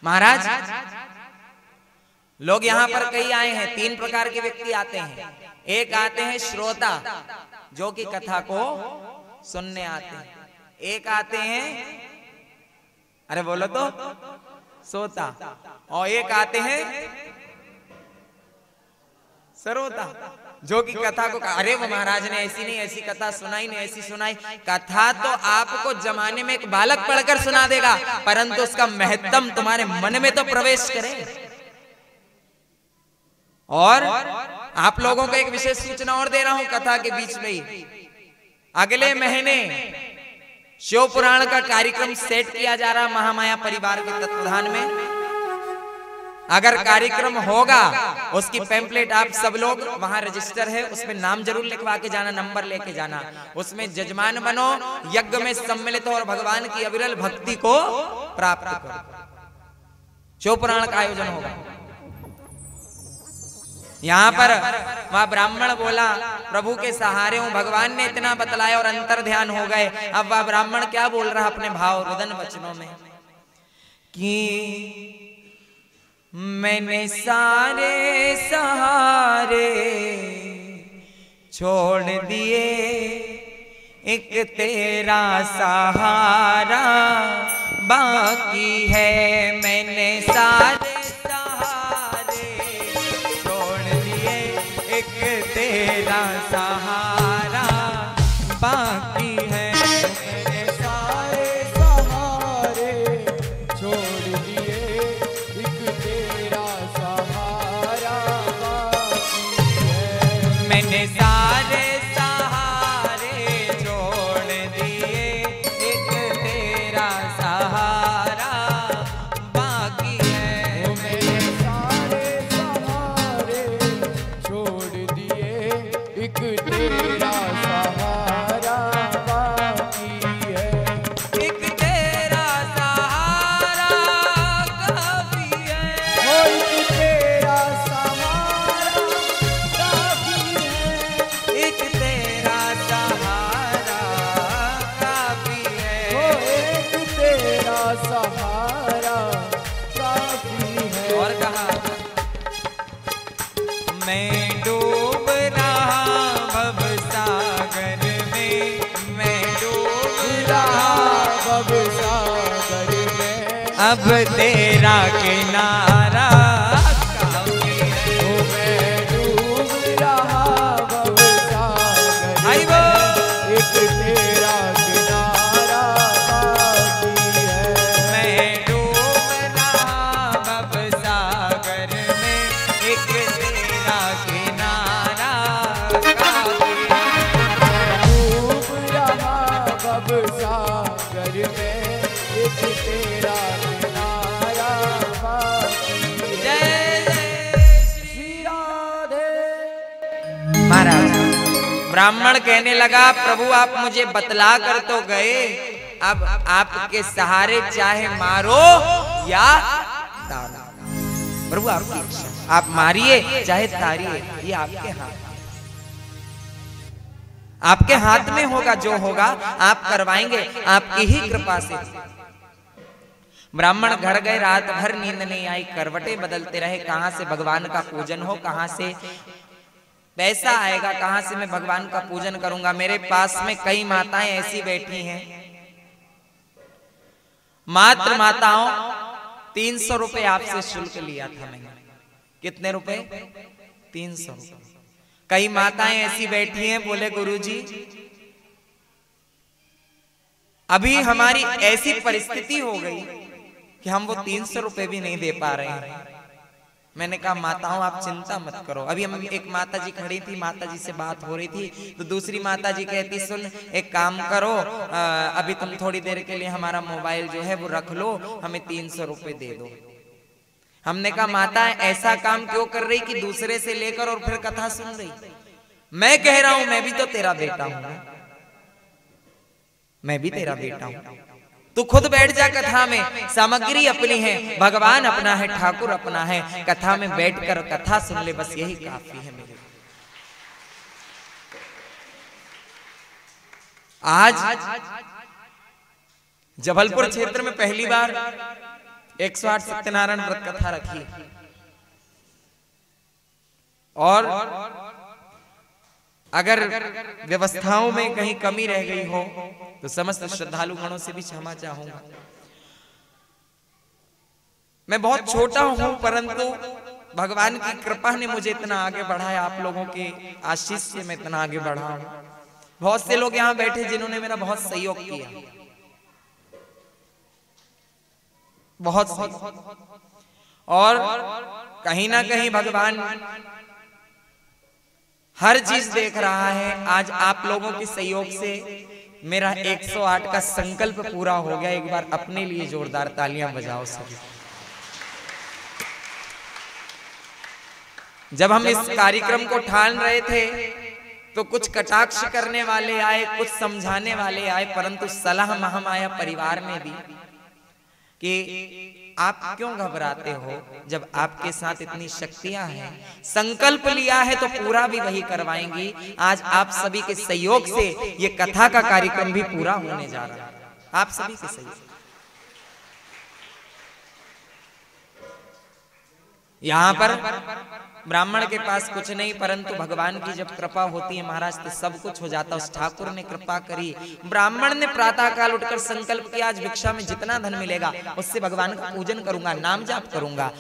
महाराज लोग यहाँ पर कई आए हैं, 3 प्रकार के व्यक्ति आते हैं। एक आते हैं श्रोता, जो कि कथा को सुनने आते हैं। एक आते हैं, अरे बोलो तो, सोता। और एक आते हैं सरोता, जो कि कथा को, अरे वो महाराज ने ऐसी नहीं ऐसी कथा सुनाई, नहीं ऐसी सुनाई। कथा तो आपको जमाने में एक बालक पढ़कर सुना देगा, परंतु उसका महत्व तुम्हारे मन में तो प्रवेश करे। और आप लोगों को एक विशेष सूचना और दे रहा हूं कथा के बीच में ही। अगले महीने शिव पुराण का कार्यक्रम सेट किया जा रहा महामाया परिवार के तत्वाधान में। अगर कार्यक्रम होगा, उसकी पैम्पलेट आप सब लोग वहां रजिस्टर है, उसमें नाम जरूर लिखवा के जाना, नंबर लेके जाना। उसमें जजमान बनो, यज्ञ में सम्मिलित हो और भगवान की अविरल भक्ति को प्राप्त करो। शिव पुराण का आयोजन होगा। यहाँ पर वह ब्राह्मण बोला, प्रभु के सहारे हूं, भगवान ने इतना बतलाया और अंतर ध्यान हो गए। अब वह ब्राह्मण क्या बोल रहा अपने भाव रुदन वचनों में कि मैंने सारे सहारे छोड़ दिए, एक तेरा सहारा बाकी है। मैंने सारे तेरा सहारा बाकी है। मैंने सारे सहारे छोड़ दिए, एक तेरा सहारा बाकी है। मैंने सारे सहारे छोड़ दिए, एक तेरा सहारा बाकी है। मैंने सारे सहारे छोड़ दिए, एक तेरा सहारा बाकी है। एक तेरा सहारा काफी है। एक तेरा सहारा काफी है। एक तेरा सहारा काफी है। एक तेरा सहारा काफी है। और कहा, मैं डूब रहा भवसागर में, मैं डूब रहा भवसागर में, अब तेरा किनारा काफी है। मैं डूब रहा भवसागर आई में, वो एक तेरा किनारा बाकी है। मैं डूब रहा भवसागर में, एक तेरा किनारा काफी है। डूब रहा भवसागर में, एक तेरा किनारा बाकी है। जय जय श्री राधे। महाराज ब्राह्मण कहने लगा, प्रभु आप मुझे बतला कर तो गए, अब आपके सहारे चाहे मारो या तारो। प्रभु आपकी इच्छा, आप मारिए चाहे तारिए, ये आपके हाथ, आपके हाथ में होगा। जो होगा आप करवाएंगे, आपकी ही कृपा से। ब्राह्मण घर गए, रात भर नींद नहीं आई, करवटें बदलते रहे। कहां से भगवान का पूजन हो, कहां से पैसा आएगा, कहां से मैं भगवान का पूजन करूंगा। मेरे पास में कई माताएं ऐसी बैठी हैं, मात्र माताओं 300 रुपए आपसे शुल्क लिया था मैंने। कितने रुपए? 300 रुपए। कई माताएं ऐसी बैठी हैं, बोले गुरुजी अभी हमारी ऐसी परिस्थिति हो गई कि हम वो 300 रुपए भी नहीं दे पा रहे हैं। मैंने कहा माताओं आप चिंता मत करो। अभी हम एक माता जी खड़ी थी, माता जी से बात हो रही थी, तो दूसरी माता जी कहती सुन एक काम करो, अभी तुम थोड़ी देर के लिए हमारा मोबाइल जो है वो रख लो, हमें 300 रुपए दे दो। हमने कहा माता ऐसा काम क्यों कर रही कि दूसरे से लेकर और फिर कथा सुन रही। मैं कह रहा हूं मैं भी तो तेरा बेटा हूं, मैं भी तेरा बेटा हूं। तू खुद बैठ जा कथा में, सामग्री अपनी है, भगवान अपना है, ठाकुर अपना है। कथा में बैठकर कथा सुन ले, बस यही काफी है मेरे। आज जबलपुर क्षेत्र में पहली बार 108 सत्यनारायण व्रत कथा रखी। और अगर व्यवस्थाओं में कहीं कमी रह गई हो तो समस्त श्रद्धालु गणों से भी क्षमा चाहूंगा। मैं बहुत छोटा हूं, परंतु भगवान की कृपा ने मुझे इतना आगे बढ़ाया, आप लोगों के आशीष से मैं इतना आगे बढ़ा हूं। बहुत से लोग यहां बैठे जिन्होंने मेरा बहुत सहयोग किया, बहुत सहयोग। और कहीं ना कहीं भगवान हर चीज देख रहा है। आज आप लोगों के सहयोग से मेरा 108 का संकल्प पूरा हो गया। एक बार अपने लिए जोरदार तालियां बजाओ सभी। जब हम इस कार्यक्रम को ठान रहे थे तो कुछ कटाक्ष करने वाले आए, कुछ समझाने वाले आए, परंतु सलाह महामाया परिवार में दी कि आप क्यों घबराते हो जब आपके साथ इतनी शक्तियां हैं। संकल्प लिया है तो पूरा भी वही करवाएंगी। आज आप सभी के सहयोग से ये कथा का कार्यक्रम भी पूरा होने जा रहा है, आप सभी के सहयोग। यहाँ पर ब्राह्मण के पास कुछ नहीं, परंतु भगवान की जब कृपा होती है महाराज तो सब कुछ हो जाता है। उस ठाकुर ने कृपा करी। ब्राह्मण ने प्रातः काल उठकर संकल्प किया, आज भिक्षा में जितना धन मिलेगा उससे भगवान का पूजन करूंगा, नाम जाप करूंगा।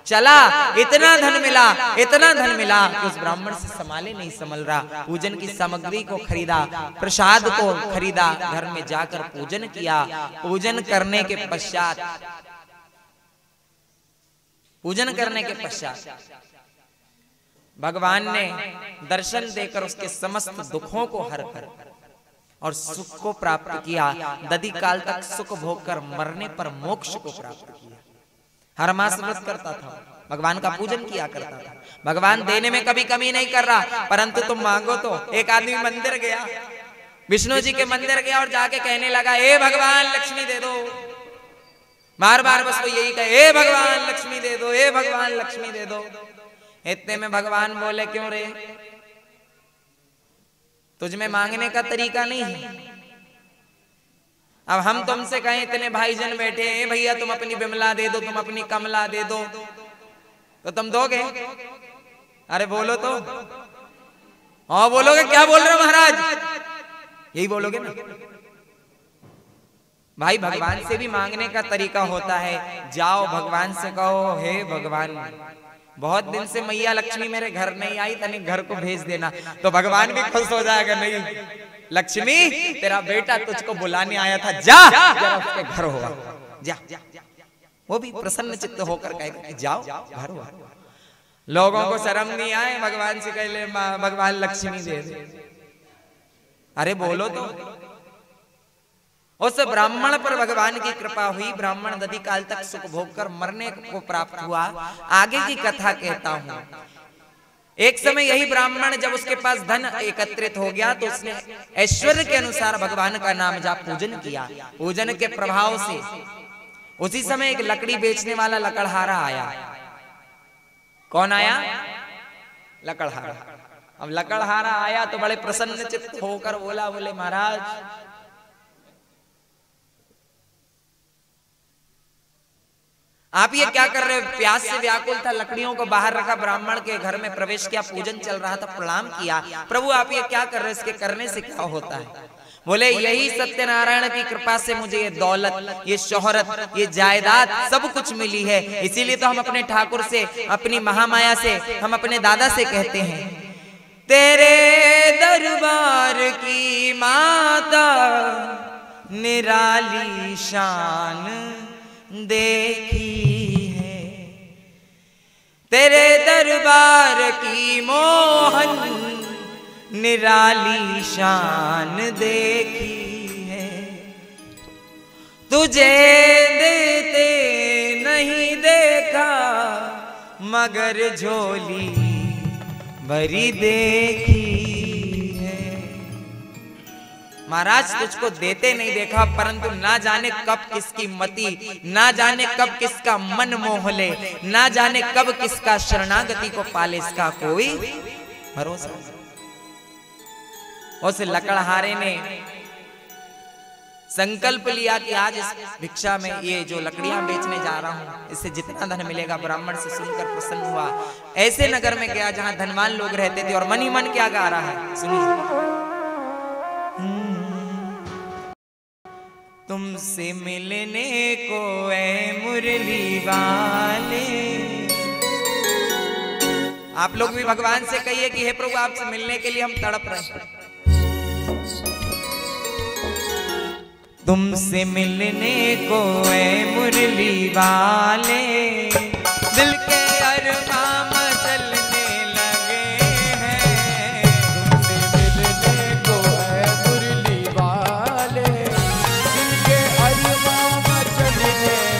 चला, इतना धन मिला, इतना धन मिला कि उस ब्राह्मण से संभाले नहीं संभल रहा। पूजन की सामग्री को खरीदा, प्रसाद को खरीदा, घर में जाकर पूजन किया। पूजन करने के पश्चात भगवान ने दर्शन देकर उसके समस्त दुखों को हर कर और सुख को प्राप्त किया। दधी काल तक सुख भोग कर मरने पर मोक्ष को प्राप्त किया। हर मास व्रत करता था, भगवान का पूजन किया करता था। भगवान देने में कभी कमी नहीं कर रहा, परंतु तुम मांगो तो। एक आदमी मंदिर गया, विष्णु जी के मंदिर गया और जाके कहने लगा, हे भगवान लक्ष्मी दे दो। बार बार बस वो यही कहे, हे भगवान लक्ष्मी दे दो, हे भगवान लक्ष्मी दे दो। इतने में भगवान बोले, क्यों रे, तुझ में मांगने का तरीका नहीं है। अब हम तुमसे कहें, इतने भाईजन बैठे हैं, भैया तुम अपनी बिमला दे दो, तुम अपनी कमला दे दो, तो तुम दोगे? अरे बोलो तो। हाँ बोलोगे? क्या बोल रहे हो महाराज? यही बोलोगे ना भाई। भगवान से भी मांगने का तरीका होता है। जाओ भगवान से कहो, हे भगवान बहुत दिन से मैया लक्ष्मी मेरे घर नहीं आई, तनिक घर को भेज देना, तो भगवान भी खुश हो जाएगा। नहीं लक्ष्मी, तेरा बेटा तुझको बुलाने आया था, जा जरा उसके घर होगा, जा। वो भी प्रसन्न चित्त होकर कहेगा, जाओ घर हुआ। लोगों को शर्म नहीं आए, भगवान से कह ले भगवान लक्ष्मी दे दे। अरे बोलो तो। उस ब्राह्मण पर भगवान की कृपा हुई। ब्राह्मण दधी काल तक सुख भोग कर मरने को प्राप्त हुआ। आगे की कथा कहता हूं। एक समय यही ब्राह्मण जब उसके पास धन एकत्रित हो गया तो उसने ऐश्वर्य के अनुसार भगवान का नाम जाप पूजन किया। पूजन के प्रभाव से उसी समय एक लकड़ी बेचने वाला लकड़हारा आया। कौन आया? लकड़हारा। अब लकड़हारा आया तो बड़े प्रसन्न चित्त होकर बोले महाराज आप ये क्या कर रहे हो? प्यास से व्याकुल था, लकड़ियों को बाहर रखा, ब्राह्मण के घर में प्रवेश किया, पूजन चल रहा था, प्रणाम किया। प्रभु आप ये क्या कर रहे हो? इसके करने से क्या होता है? बोले यही सत्यनारायण की कृपा से मुझे ये दौलत, ये शोहरत, ये जायदाद सब कुछ मिली है। इसीलिए तो हम अपने ठाकुर से, अपनी महामाया से, हम अपने दादा से कहते हैं, तेरे दरबार की माता निराली शान देखी है, तेरे दरबार की मोहन निराली शान देखी है। तुझे देते नहीं देखा मगर झोली भरी देखी है। महाराज तुझको देते नहीं देखा, परंतु ना जाने कब किसकी मति, ना जाने कब किसका मन मोह ले, ना जाने कब किसका शरणागति को पाले, इसका कोई भरोसा। उस लकड़हारे ने संकल्प लिया कि आज इस भिक्षा में ये जो लकड़ियां बेचने जा रहा हूं, इससे जितना धन मिलेगा। ब्राह्मण से सुनकर प्रसन्न हुआ। ऐसे नगर में गया जहां धनवान लोग रहते थे और मन ही मन क्या गा रहा है, सुनिए। तुमसे मिलने को ऐ मुरली वाले। आप लोग भी भगवान से कहिए कि हे प्रभु, आपसे मिलने के लिए हम तड़प रहे हैं। तुमसे मिलने को ऐ मुरली वाले, दिल के अरमां मचलने लगे हैं। तुमसे मिलने को ऐ मुरली वाले, दिल के अरमां मचलने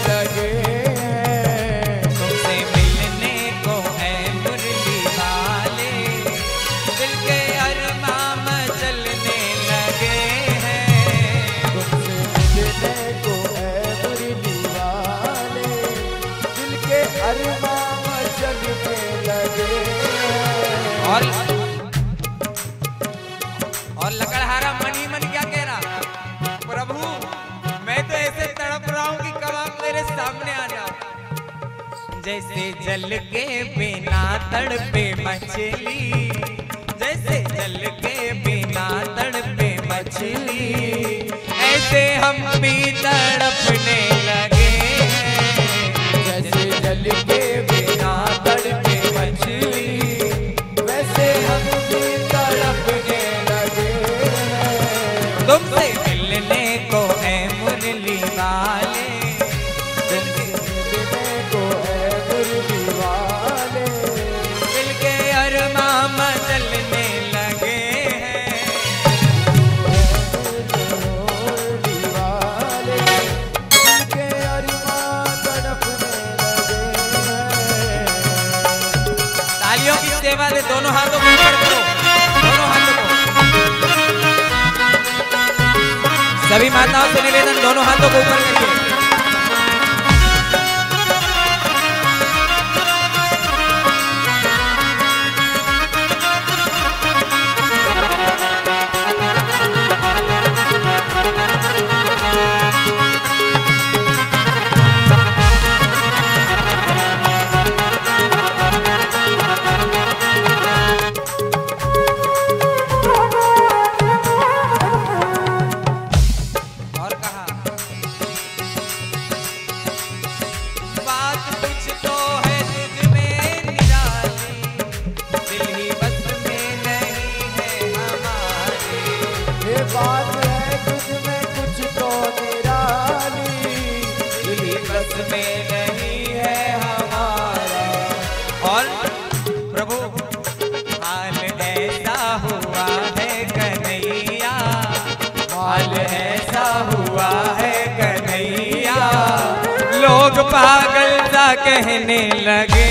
लगे हैं। तुमसे मिलने को ऐ मुरली वाले, दिल के अरमां मचलने लगे हैं। तुमसे मिलने को ऐ मुरली वाले, दिल के अरमां मचलने लगे हैं। और लकड़हारा मन ही मन क्या कह रहा, प्रभु मैं तो ऐसे तड़प रहा हूं कि कब आप मेरे सामने आ जाओ। जैसे जल के बिना तड़पे मछली, जैसे जल के बिना तड़पे मछली, ऐसे हम भी तड़पने लगे हैं। जैसे जल के बिना तड़पे मछली, वैसे हम भी तड़पने लगे हैं। तुमसे मिलने को है मुरली वाले, मिलने को ऐ मुरली वाले, दिल के अरमां मचलने लगे हैं। मुरली वाले, दिल के अरमां तड़पने लगे हैं। तालियों की सेवा से दोनों हाथों को ऊपर करो, दोनों हाथों को। सभी माताओं से निवेदन, दोनों हाथों को ऊपर करिए। और कहा, बात कुछ तो है तुझ में निराली, दिल ही बस में नहीं है हमारे। ये बात है तुझ में कुछ तो निराली, दिल ही बस में नहीं है हमारा। और प्रभु हाल ऐसा हुआ है कन्हैया, हाल ऐसा हुआ है कन्हैया, लोग पागल सा कहने लगे